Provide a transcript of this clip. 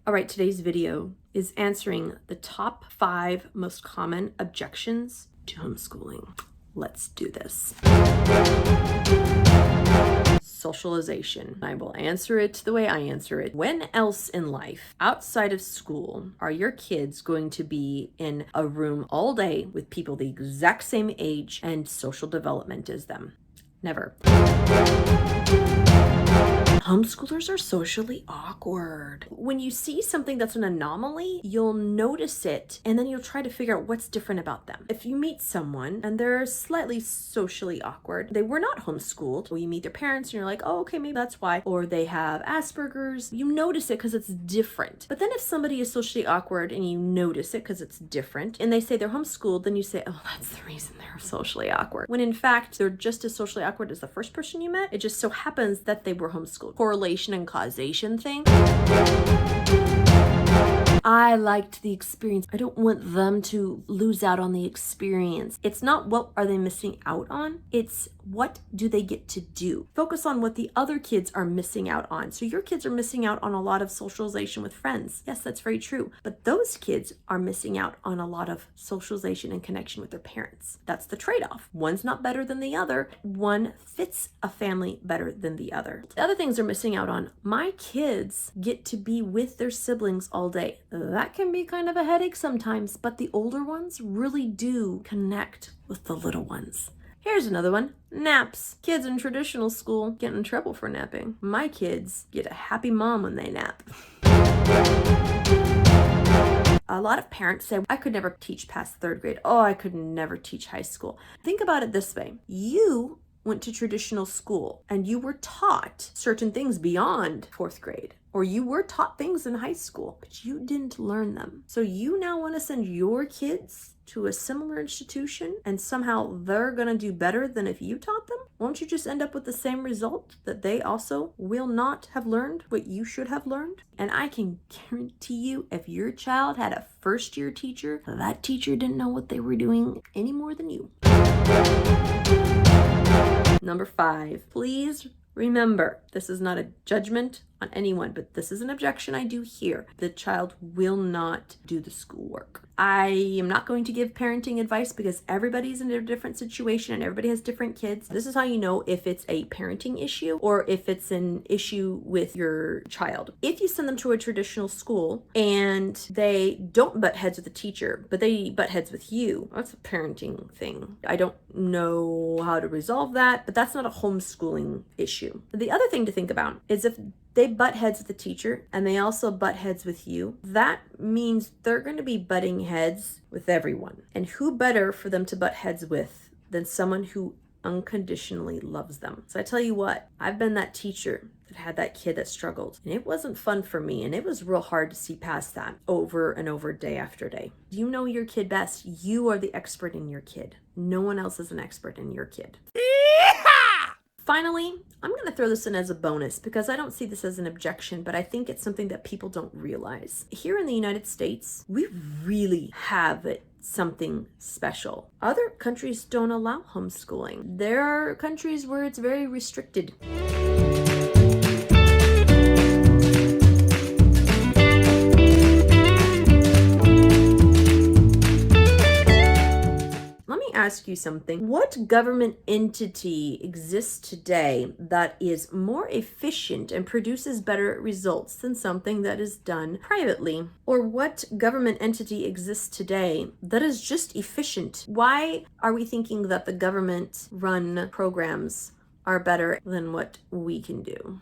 All right, today's video is answering the top 5 most common objections to homeschooling. Let's do this. Socialization. I will answer it the way I answer it. When else in life, outside of school, are your kids going to be in a room all day with people the exact same age and social development as them? Never. Homeschoolers are socially awkward. When you see something that's an anomaly, you'll notice it and then you'll try to figure out what's different about them. If you meet someone and they're slightly socially awkward, they were not homeschooled, or you meet their parents and you're like, oh, okay, maybe that's why, or they have Asperger's, you notice it because it's different. But then if somebody is socially awkward and you notice it because it's different, and they say they're homeschooled, then you say, oh, that's the reason they're socially awkward. When in fact, they're just as socially awkward as the first person you met. It just so happens that they were homeschooled. Correlation and causation thing. I liked the experience. I don't want them to lose out on the experience. It's not what are they missing out on, it's what do they get to do. Focus on what the other kids are missing out on. So your kids are missing out on a lot of socialization with friends. Yes, that's very true. But those kids are missing out on a lot of socialization and connection with their parents. That's the trade-off. One's not better than the other. One fits a family better than the other. The other things they're missing out on. My kids get to be with their siblings all day. That can be kind of a headache sometimes, but the older ones really do connect with the little ones. Here's another one. Naps. Kids in traditional school get in trouble for napping. My kids get a happy mom when they nap. A lot of parents say, I could never teach past 3rd grade. Oh, I could never teach high school. Think about it this way. You went to traditional school and you were taught certain things beyond 4th grade. Or you were taught things in high school, but you didn't learn them. So you now want to send your kids to a similar institution and somehow they're going to do better than if you taught them? Won't you just end up with the same result, that they also will not have learned what you should have learned? And I can guarantee you, if your child had a first-year teacher, that teacher didn't know what they were doing any more than you. Number 5, please remember, this is not a judgment on anyone, but this is an objection I do hear. The child will not do the schoolwork. I am not going to give parenting advice because everybody's in a different situation and everybody has different kids. This is how you know if it's a parenting issue or if it's an issue with your child. If you send them to a traditional school and they don't butt heads with the teacher, but they butt heads with you, that's a parenting thing. I don't know how to resolve that, but that's not a homeschooling issue. The other thing to think about is if they butt heads with the teacher and they also butt heads with you, that means they're going to be butting heads with everyone. And who better for them to butt heads with than someone who unconditionally loves them? So I tell you what, I've been that teacher that had that kid that struggled, and it wasn't fun for me, and it was real hard to see past that over and over, day after day. You know your kid best. You are the expert in your kid. No one else is an expert in your kid. Finally, I'm going to throw this in as a bonus because I don't see this as an objection, but I think it's something that people don't realize. Here in the United States, we really have something special. Other countries don't allow homeschooling. There are countries where it's very restricted. Ask you something. What government entity exists today that is more efficient and produces better results than something that is done privately? Or what government entity exists today that is just efficient? Why are we thinking that the government run programs are better than what we can do?